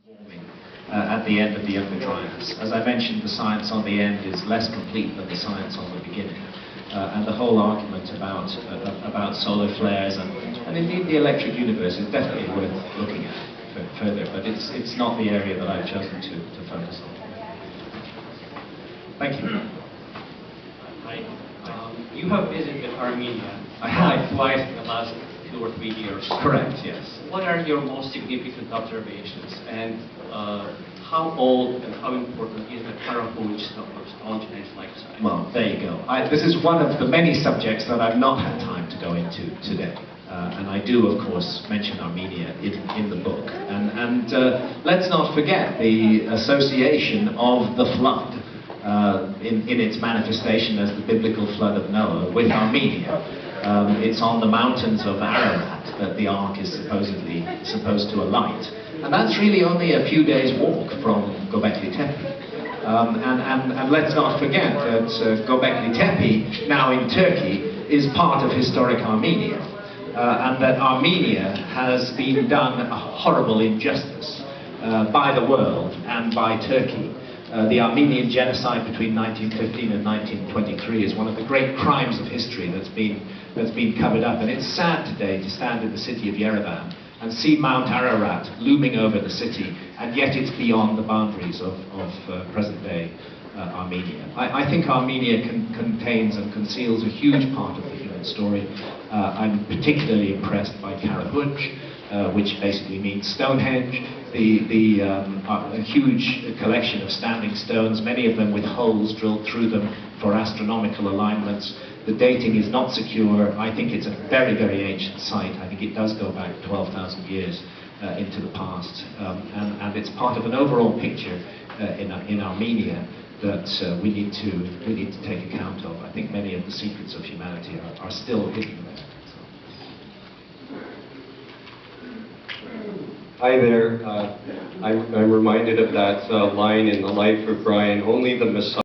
forming at the end of the Younger Dryas. As I mentioned, the science on the end is less complete than the science on the beginning. And the whole argument about solar flares and indeed the electric universe is definitely worth looking at further, but it's not the area that I've chosen to focus on. Thank you. Hi. You have visited Armenia. I have. Twice in the last 2 or 3 years. Correct, yes. What are your most significant observations, and how old and how important is the Karakuj Stonehenge like site? Well, there you go. This is one of the many subjects that I've not had time to go into today. And I do, of course, mention Armenia in the book. And let's not forget the association of the flood in its manifestation as the biblical flood of Noah with Armenia. It's on the mountains of Ararat that the ark is supposed to alight. And that's really only a few days' walk from Göbekli Tepe. And let's not forget that Göbekli Tepe, now in Turkey, is part of historic Armenia. And that Armenia has been done a horrible injustice by the world and by Turkey. The Armenian genocide between 1915 and 1923 is one of the great crimes of history that's been covered up. And it's sad today to stand in the city of Yerevan and see Mount Ararat looming over the city, and yet it's beyond the boundaries of present-day Armenia. I think Armenia contains and conceals a huge part of the human story. I'm particularly impressed by Karakuj, which basically means Stonehenge, a huge collection of standing stones, many of them with holes drilled through them for astronomical alignments. The dating is not secure. I think it's a very, very ancient site. I think it does go back 12,000 years into the past. And it's part of an overall picture in Armenia that we need to take account of. I think many of the secrets of humanity are still hidden there. Hi there. I'm reminded of that line in The Life of Brian, only the Messiah